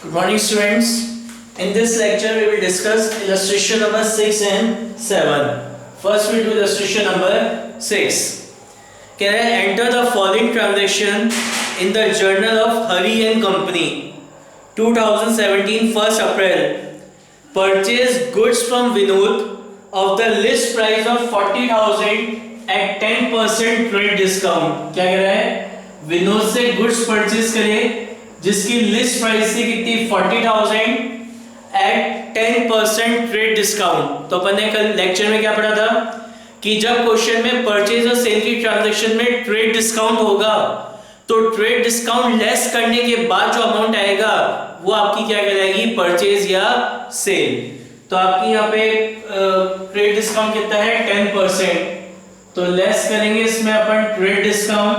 Good morning, students. In this lecture, we will discuss illustration number 6 and 7. First, we will do illustration number 6. Can I enter the following transaction in the Journal of Hari and Company, 2017, 1st April. Purchase goods from Vinod of the list price of 40,000 at 10% trade discount. क्या कह रहा है? विनोद से goods purchase करे जिसकी list price से कितनी 40,000 eight 10% trade discount. तो अपन ने कल लेक्चर में क्या पढ़ा था कि जब क्वेश्चन में परचेज और सेल की ट्रांजैक्शन में ट्रेड डिस्काउंट होगा तो ट्रेड डिस्काउंट लेस करने के बाद जो अमाउंट आएगा वो आपकी क्या कहलाएगी, परचेज या सेल. तो आपकी यहाँ पे ट्रेड डिस्काउंट कितना है 10%. तो लेस करेंगे इसमें अपन ट्रेड डिस्काउंट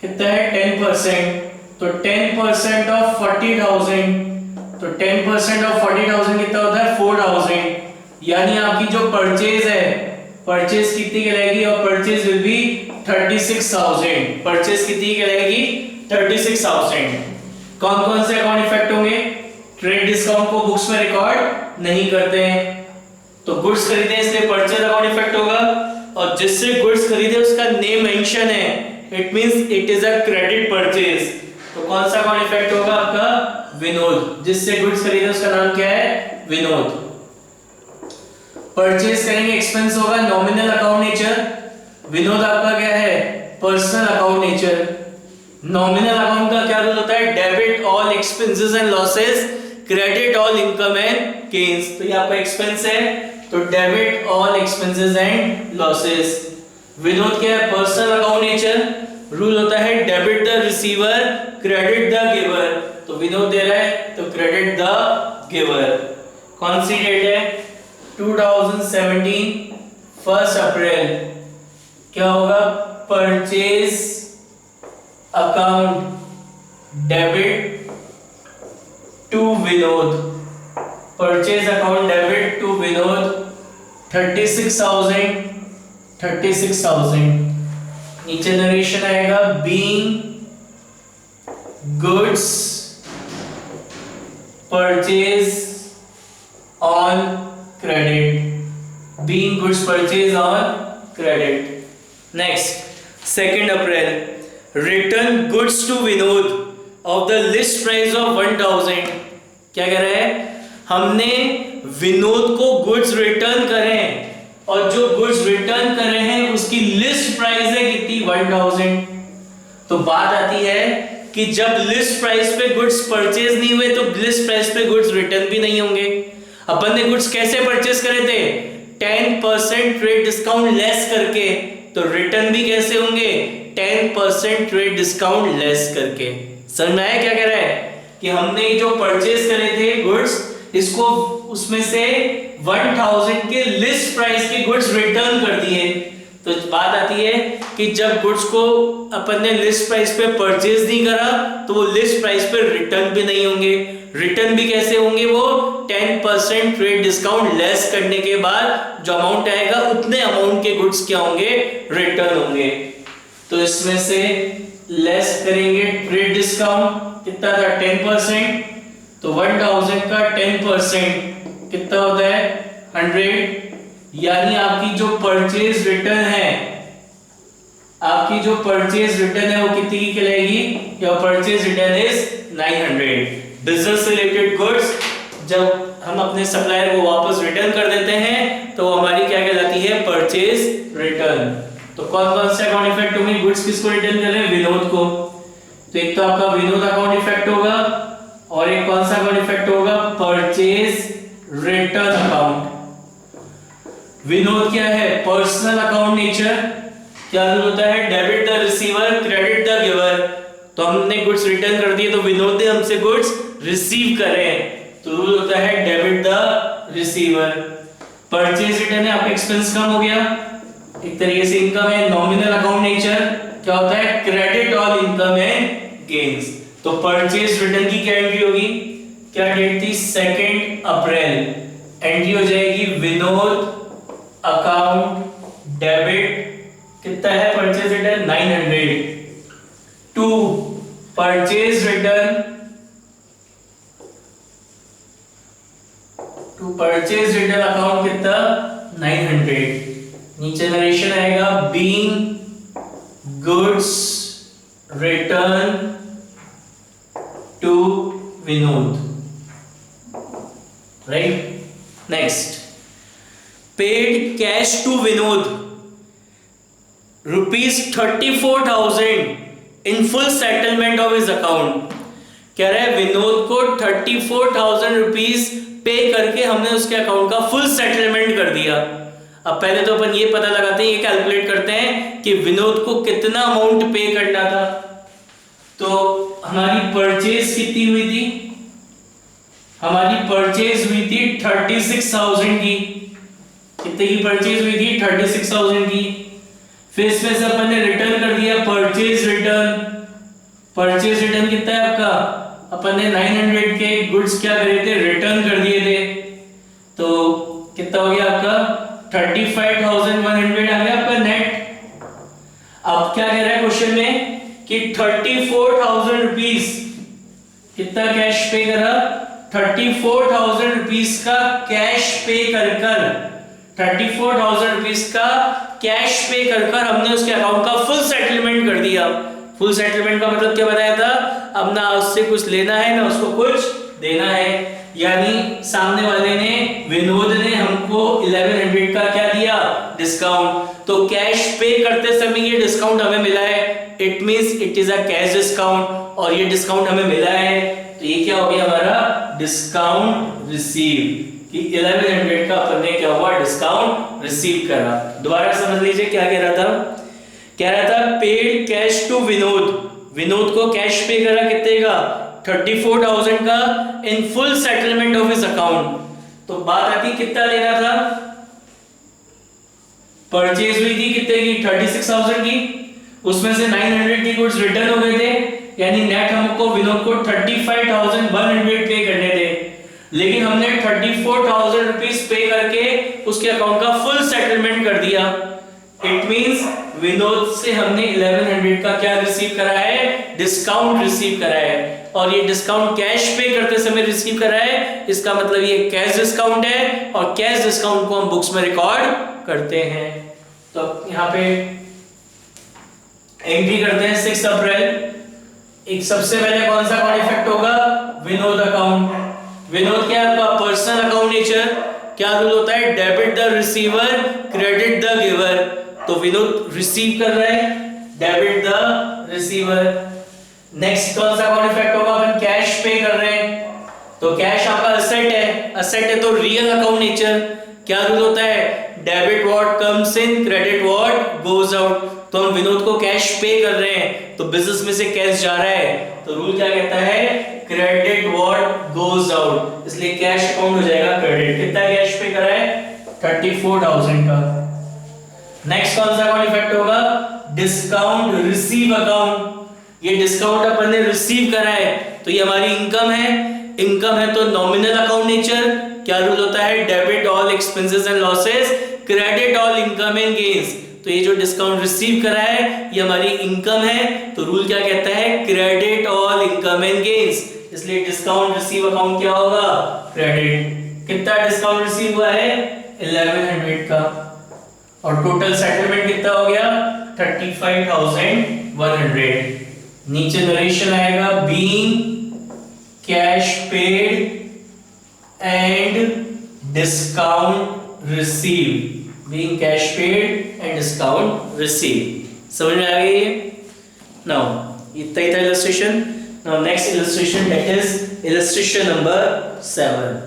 कितना है 10%. तो 10% ऑफ 40,000, तो 10% ऑफ 40,000 कितना होता है 4,000. यानी आपकी जो परचेज है, परचेज कितनी कहलाएगी, और परचेज विल बी 36,000. परचेज कितनी कहलाएगी 36,000. कौन कौन से अकाउंट इफेक्ट होंगे? ट्रेड डिस्काउंट को बुक्स में रिकॉर्ड नहीं करते हैं तो गुड्स खरीदे इसलिए परचेज अकाउंट इफेक्ट होगा, और जिससे गुड्स खरीदे उसका नेम मेंशन है, it means it is a credit purchase. तो कौन सा अकाउंट इफेक्ट होगा आपका? विनोद. जिससे गुड्स खरीदे उसका नाम क्या है? विनोद. परचेज करेंगे एक्सपेंस होगा नॉमिनल अकाउंट नेचर. विनोद आपका क्या है? Personal account nature. Nominal account का क्या रूल होता है? Debit all expenses and losses, credit all income and gains. तो ये आपका एक्सपेंस है तो debit all expenses and losses. Vinod क्या है? Personal account nature. रूल होता है debit the receiver, credit the giver. तो विनोद दे रहा है तो क्रेडिट द गिवर. कौन सी डेट है? 2017 1st अप्रैल. क्या होगा? Purchase account debit to Vinod. Purchase account debit to Vinod 36,000. नीचे नरेशन आएगा being goods purchase on credit. Being goods purchase on credit. Next 2nd April. Return goods to Vinod of the list price of 1,000. क्या कह रहा है? हमने विनोद को गुड्स रिटर्न करें और जो गुड्स रिटर्न कर रहे हैं उसकी लिस्ट प्राइस है कितनी 1,000. तो बात आती है कि जब लिस्ट प्राइस पे गुड्स परचेज नहीं हुए तो लिस्ट प्राइस पे गुड्स रिटर्न भी नहीं होंगे. अपन ने गुड्स कैसे परचेज करे थे? 10% ट्रेड डिस्काउंट लेस करके. तो रिटर्न भी कैसे होंगे? 10% ट्रेड डिस्काउंट लेस करके. समझ में आया क्या कह रहा है? कि हमने जो परचेज करे थे गुड्स, इसको उसमें से 1,000 के लिस्ट प्राइस के गुड्स रिटर्न कर दिए. तो बात आती है कि जब गुड्स को अपन ने लिस्ट प्राइस पे परचेज नहीं करा तो वो लिस्ट प्राइस पे रिटर्न भी नहीं होंगे. रिटर्न भी कैसे होंगे? वो 10% ट्रेड डिस्काउंट लेस करने के बाद जो अमाउंट आएगा उतने अमाउंट के गुड्स क्या होंगे? रिटर्न होंगे. तो इसमें से लेस करेंगे ट्रेड डिस्काउंट. कितना था? 10%. तो 1,000 का 10% कितना होता है? 100. यानी आपकी जो परचेज रिटर्न है, आपकी जो परचेज रिटर्न है वो कितनी की कहलाएगी? Your purchase return is 900. Business related goods जब हम अपने सप्लायर को वापस रिटर्न कर देते हैं तो हमारी क्या कहलाती है? Purchase return. तो कौन कौन से अकाउंट इफेक्ट होंगे? गुड्स किसको रिटर्न कर रहे हैं? विनोद को. तो एक तो आपका विनोद अकाउंट इफेक्ट होगा और एक कौन सा अकाउंट इफेक्ट होगा? Purchase return account. विनोद क्या है? Personal account nature. क्या रूल होता है? Debit the receiver, credit the giver. तो हमने गुड्स रिटर्न कर दिए तो विनोद ने हमसे गुड्स रिसीव करे हैं तो रूल होता है debit the receiver. Purchase return है, आपका एक्सपेंस कम हो गया, एक तरीके से इनकम है. नॉमिनल अकाउंट नेचर क्या होता है? Credit all income and gains. तो परचेज रिटर्न की क्या एंट्री होगी? क्या डेट थी? 2nd अप्रैल. एंट्री हो जाएगी विनोद अकाउंट डेबिट. कितना है purchase return? 900. To purchase return purchase return account कितना 900। नीचे नरेशन आएगा being goods return to Vinod, right. Next, paid cash to Vinod ₹34,000 in full settlement of his account. कह रहा है विनोद को 34,000 रुपीज पे करके हमने उसके अकाउंट का फुल सेटलमेंट कर दिया। अब पहले तो अपन ये पता लगाते हैं, ये कैलकुलेट करते हैं कि विनोद को कितना अमाउंट पे करना था। तो हमारी परचेज कितनी हुई थी? हमारी परचेज हुई थी 36,000 की। कितने की परचेज हुई थी? 36,000 की। फिर इसमें से अपन ने रिटर्न कर दिया परचेज रिटर्न। परचेज रिटर्न कितना है आपका? अपन ने 900 के गुड्स क्या करे थे? रिटर्न कर दिए थे। तो कितना हो गया आपका? 35,100 आ गया आपका नेट। अब क्या कह रहा है क्वेश्चन में कि 34,000 रुपीज कितना कैश पे करा? 34,000 रुपीज का कैश पे कर 34,000 रुपीज का कैश पे कर हमने उसके अकाउंट का फुल सेटलमेंट कर दिया। फुल सेटलमेंट का मतलब क्या बताया था? अब ना उससे कुछ लेना है ना उसको कुछ देना है। यानी सामने वाले ने, विनोद ने हमको 1100 का क्या दिया? डिस्काउंट। तो कैश पे करते समय ये डिस्काउंट हमें मिला है, it means it is a cash discount, और ये डिस्काउंट हमें मिला है। तो ये क्या हो गया हमारा? Discount receive. कि 1100 का अपन ने क्या हुआ? डिस्काउंट रिसीव करा। दोबारा समझ लीजिए क्या कह रहा था। कह रहा था paid cash to Vinod, Vinod को कैश पे करा कितने का? 34,000 का in full settlement of his account. तो बात आती कितना लेना था? परचेज हुई थी कितने की? 36,000 की। उसमें से 900 की गुड्स रिटर्न हो गए थे, यानी नेट हमको विनोद को 35,100 पे करने थे। लेकिन हमने 34,000 रुपीज पे करके उसके अकाउंट का फुल सेटलमेंट कर दिया। इट मींस विनोद से हमने 1100 का क्या रिसीव करा है? डिस्काउंट रिसीव करा है। और ये डिस्काउंट कैश पे करते समय रिसीव करा है, इसका मतलब ये कैश डिस्काउंट है, और कैश डिस्काउंट को हम बुक्स में रिकॉर्ड करते हैं। तो यहाँ पे एंट्री करते हैं 6 अप्रैल। एक सबसे पहले कौन सा कौन इफेक्ट होगा? विनोद अकाउंट। विनोद क्या है आपका? Personal account nature. क्या रूल होता है? Debit the receiver, credit the giver. तो विनोद रिसीव कर रहा है, डेबिट द रिसीवर। नेक्स्ट कौन सा अकाउंट इफेक्ट होगा? अपन कैश पे कर रहे हैं, तो कैश आपका असेट है। असेट है तो रियल अकाउंट नेचर। क्या रूल होता है? Debit what comes in, credit what goes out. तो हम विनोद को कैश पे कर रहे हैं, तो बिजनेस में से कैश जा रहा है, तो रूल क्या कहता है? Credit what goes out. इसलिए कैश अकाउंट हो जाएगा क्रेडिट। कितना कैश पे करा है? 34,000 का। नेक्स्ट कौन सा अकाउंट इफेक्ट होगा? Discount receive account. ये डिस्काउंट अपन ने रिसीव करा है, तो ये हमारी इनकम है। इनकम है तो नॉमिनल अकाउंट नेचर। क्या रूल होता है? Debit all expenses and losses, credit all income and gains. तो ये जो डिस्काउंट रिसीव करा है ये हमारी इनकम है, तो रूल क्या कहता है? Credit all income and gains. इसलिए डिस्काउंट रिसीव अकाउंट क्या होगा? क्रेडिट। कितना डिस्काउंट रिसीव हुआ है? 1100 का। और टोटल सेटलमेंट कितना हो गया? 35,100। नीचे नरेशन आएगा being cash paid and discount receive. Being cash paid and discount receive. समझ में आ गई? नाउ इतना ही था illustration. Now next illustration, that is illustration number 7।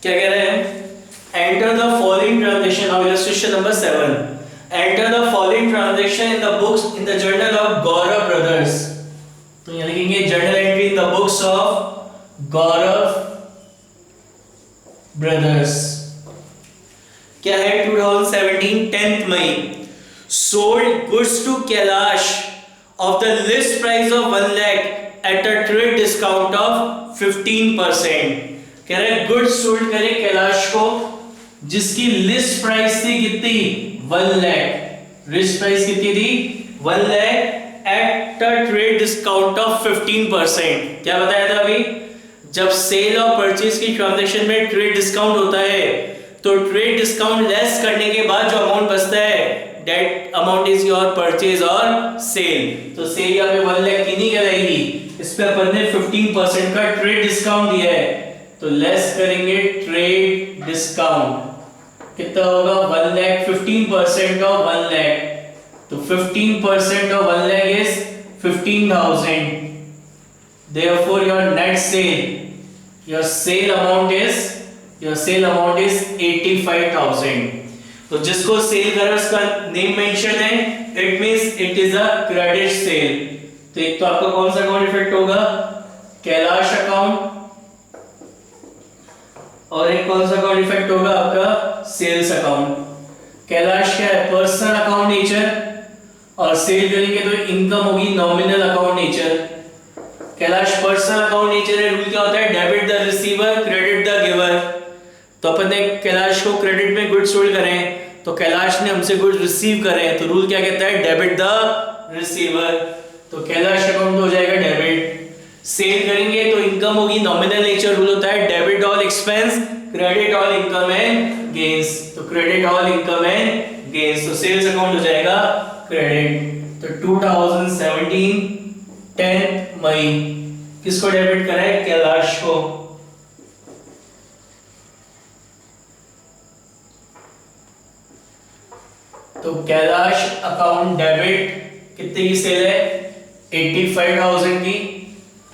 क्या कह रहे हैं? Enter the following transaction transaction. Now illustration number 7. Enter the following transaction in the books in the journal of Gaurav brothers. तो यहाँ लिखेंगे journal entry in the books of Gaurav brothers. क्या है 2017 10th May. Sold goods to Kailash of the list price of 1 lakh at a trade discount of 15%. कह रहे हैं goods sold करे कैलाश को जिसकी लिस्ट प्राइस थी कितनी 1 लाख. लिस्ट प्राइस कितनी थी 1 lakh at a trade discount of 15%. क्या बताया था अभी, जब सेल और परचेज की ट्रांजैक्शन में ट्रेड डिस्काउंट होता है तो ट्रेड डिस्काउंट लेस करने के बाद जो अमाउंट बचता है that amount is your purchase और सेल. तो सेल यहाँ पे 1 लाख की नहीं कहलाएगी, इस पे अपन ने 15% का ट्रेड डिस्काउंट दिया है तो लेस करेंगे ट्रेड डिस्काउंट. कितना होगा 1 लाख 15% ऑफ 1 लाख. तो 15% of 1 lakh is 15,000. Therefore your net sale, your sale amount is 85,000. तो जिसको सेल करा उसका नेम मेंशन है, it means it is a credit sale. तो एक तो आपका कौन सा अकाउंट इफेक्ट होगा कैलाश अकाउंट और एक कौन सा अकाउंट इफेक्ट होगा आपका सेल्स अकाउंट. कैलाश क्या है पर्सनल अकाउंट नेचर और सेल करेंगे तो इनकम होगी nominal account nature. Kailash personal account nature है, रूल क्या होता है debit the receiver credit the giver. तो अपन ने कैलाश को क्रेडिट में गुड्स सोल्ड करें तो कैलाश ने हमसे गुड्स रिसीव करे तो रूल क्या कहता है डेबिट द रिसीवर. तो कैलाश अकाउंट हो जाएगा डेबिट. सेल करेंगे तो इनकम होगी नॉमिनल नेचर, रूल होता है debit all expense credit all income and gains. तो credit all income and gains. तो सेल्स अकाउंट हो जाएगा क्रेडिट. तो 2017 10 मई किसको डेबिट करा है कैलाश को. तो कैलाश अकाउंट डेबिट कितने की सेल है 85,000 की.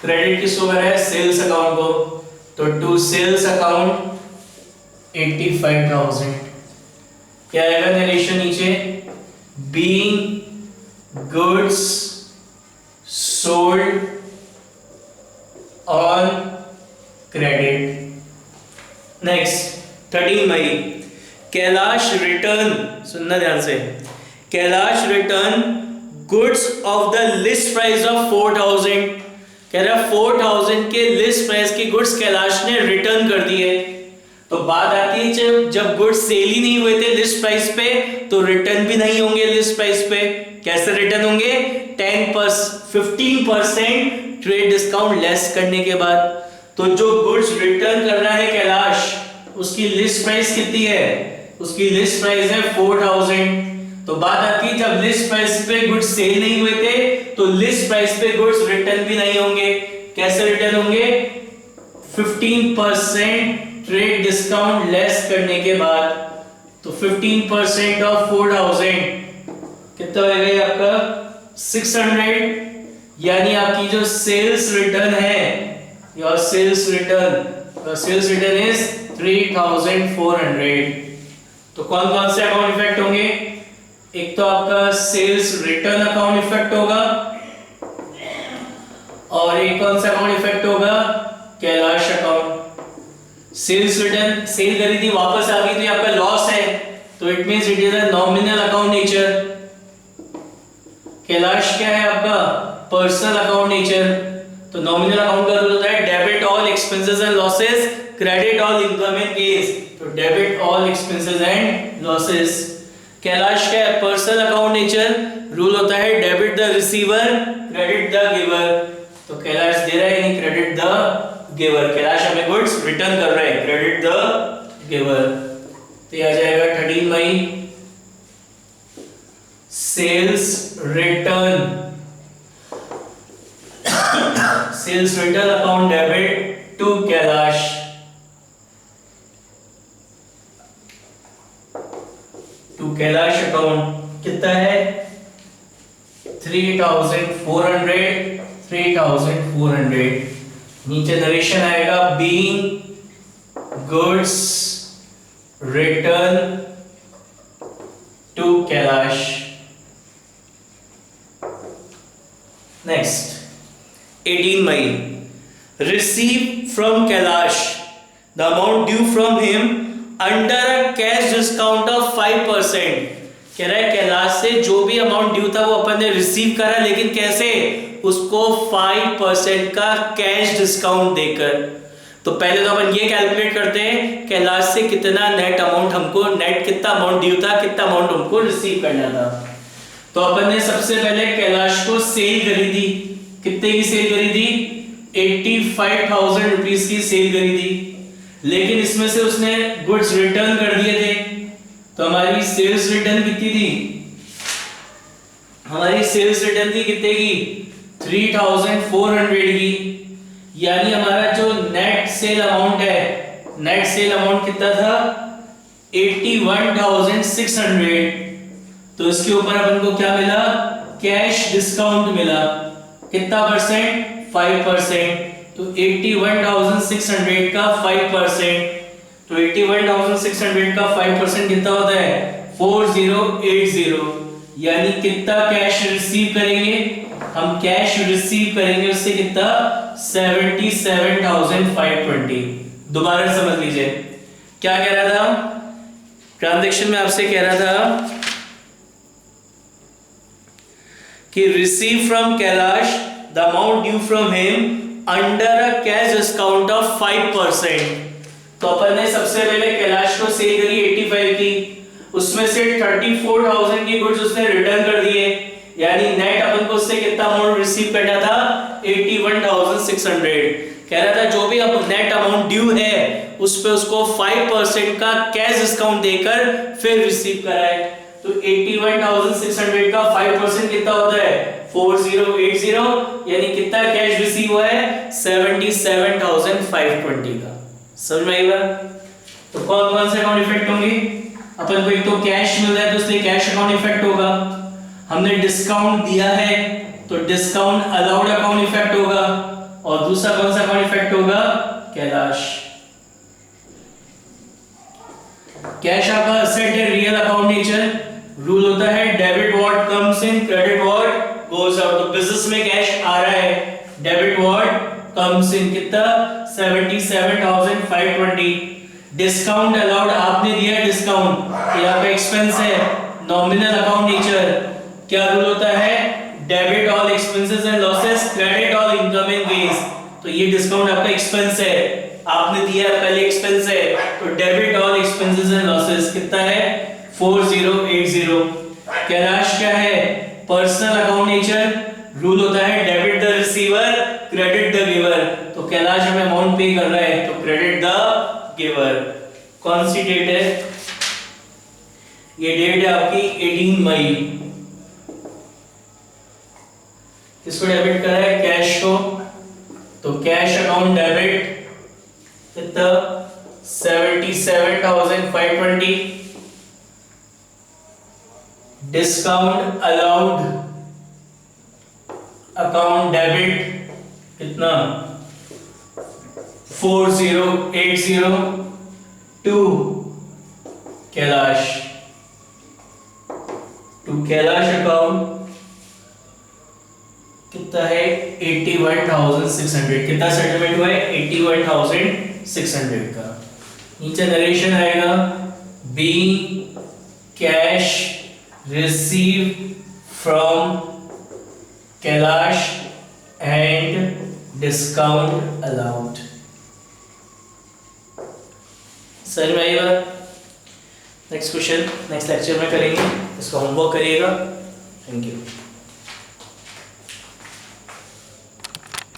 क्रेडिट किसको करा है सेल्स अकाउंट को. तो टू सेल्स अकाउंट 85,000. क्या आएगा नरेशन नीचे being goods sold on credit. Next 13 May Kailash return, सुनना ध्यान से, Kailash return goods of the list price of 4,000. कह रहा 4,000 के लिस्ट प्राइस की गुड्स कैलाश ने रिटर्न कर दिए. तो बात आती है जब गुड्स सेल ही नहीं हुए थे लिस्ट प्राइस पे तो रिटर्न भी नहीं होंगे लिस्ट प्राइस पे. कैसे रिटर्न होंगे 15% ट्रेड डिस्काउंट लेस करने के बाद. तो जो गुड्स रिटर्न कर रहा है कैलाश उसकी लिस्ट प्राइस कितनी है, उसकी लिस्ट प्राइस है 4,000. तो बात आती है जब लिस्ट प्राइस पे गुड्स सेल नहीं हुए थे तो लिस्ट प्राइस पे गुड्स रिटर्न भी नहीं होंगे. कैसे रिटर्न होंगे 15% ट्रेड डिस्काउंट लेस करने के बाद. तो 15% ऑफ 4,000 कितना हो गया आपका 600. यानी आपकी जो सेल्स रिटर्न है योर सेल्स रिटर्न इज 3,400. तो कौन कौन से अकाउंट इफेक्ट होंगे, एक तो आपका सेल्स रिटर्न अकाउंट इफेक्ट होगा और एक कौन सा अकाउंट इफेक्ट होगा Kailash account. Sales return sale करी थी वापस आ गई तो आपका लॉस है तो it means it is a nominal account nature. Kailash क्या है आपका पर्सनल अकाउंट नेचर. तो नॉमिनल अकाउंट का रूल होता है debit all expenses and losses credit all income and gains. तो debit all expenses and losses. Kailash क्या है पर्सनल अकाउंट नेचर, रूल होता है debit the receiver credit the giver. तो कैलाश दे रहा है नहीं क्रेडिट द गिवर. कैलाश हमें गुड्स रिटर्न कर रहा है क्रेडिट द गिवर. तो ये आ जाएगा 13 मई sales return account debit to Kailash. To Kailash account कितना है 3,400. नीचे नरेशन आएगा being goods return to Kailash. Next, 18 May. Receive from Kailash the amount due from him under a cash discount of 5%. कह रहा है कैलाश से जो भी अमाउंट ड्यू था वो अपन ने रिसीव करा, लेकिन कैसे? उसको 5% का कैश डिस्काउंट देकर। तो पहले तो अपन ये कैलकुलेट करते हैं कैलाश से कितना नेट अमाउंट हमको, नेट कितना अमाउंट ड्यू था, कितना अमाउंट हमको रिसीव करना था। तो अपन ने सबसे पहले कैलाश को सेल करी थी। कितने की सेल करी थी? 85,000 रुपीज की सेल करी थी, लेकिन इसमें से उसने गुड्स रिटर्न कर दिए थे। तो हमारी सेल्स रिटर्न कितनी थी? हमारी सेल्स रिटर्न थी कितने की? 3,400 की। यानी हमारा जो नेट सेल अमाउंट है, नेट सेल अमाउंट कितना था? 81,600। तो इसके ऊपर अपन को क्या मिला? कैश डिस्काउंट मिला। कितना परसेंट? 5%। तो 81,600 का 5%, तो 81,600 का 5% कितना होता है? 4080। यानी कितना कैश रिसीव करेंगे हम? कैश रिसीव करेंगे उससे कितना? 77,520। दोबारा समझ लीजिए क्या कह रहा था ट्रांजैक्शन में, आपसे कह रहा था कि receive from Kailash the amount due from him under a cash discount of 5%। तो अपन ने सबसे पहले कैलाश को सेल करी 85 की, उसमें से 34,000 की गुड्स उसने रिटर्न कर दिए, यानी नेट अपन को उससे कितना अमाउंट रिसीव करना था? 81,600। कह रहा था जो भी अब नेट अमाउंट ड्यू है उस पे उसको 5% का कैश डिस्काउंट देकर फिर रिसीव कराए। तो 81,600 का 5% कितना होता है? 4080। यानी कितना कैश रिसीव हुआ है? 77,520 का। समझ में आई बात? तो कौन कौन से अकाउंट इफेक्ट होंगे? अपन को एक तो कैश मिल रहा है तो इसलिए कैश अकाउंट इफेक्ट होगा। हमने डिस्काउंट दिया है तो डिस्काउंट अलाउड अकाउंट इफेक्ट होगा। और दूसरा कौन सा अकाउंट इफेक्ट होगा? कैलाश। कैश आपका असेट है, रियल अकाउंट नेचर। रूल होता है debit what comes in, credit what goes out. तो बिजनेस में कैश आ रहा है, डेबिट व्हाट कम्स इन। कितना? 77,520। डिस्काउंट अलाउड आपने दिया डिस्काउंट, ये आपका एक्सपेंस है, नॉमिनल अकाउंट नेचर। क्या रूल होता है? Debit all expenses and losses, credit all income and gains. तो ये डिस्काउंट आपका एक्सपेंस है, आपने दिया पहले एक्सपेंस है, तो debit all expenses and losses कितना है? 4080। कैलाश क्या है? Personal account nature. रूल होता है debit the receiver, credit the giver. तो कैलाश हमें अमाउंट पे कर रहा है तो क्रेडिट द गिवर। कौन सी डेट है? ये डेट है आपकी 18 मई। किसको डेबिट कर रहा है? कैश को। तो कैश अकाउंट डेबिट कितना? 77,520। डिस्काउंट अलाउड अकाउंट डेबिट कितना? 4080 टू कैलाश, अकाउंट कितना है? 81,600। कितना सेटलमेंट हुआ है? 81,600 का। नीचे नरेशन आएगा, be cash receive from Kailash and discount allowed. Sir में आई बात? नेक्स्ट क्वेश्चन नेक्स्ट लेक्चर में करेंगे, इसका होमवर्क करिएगा। Thank you.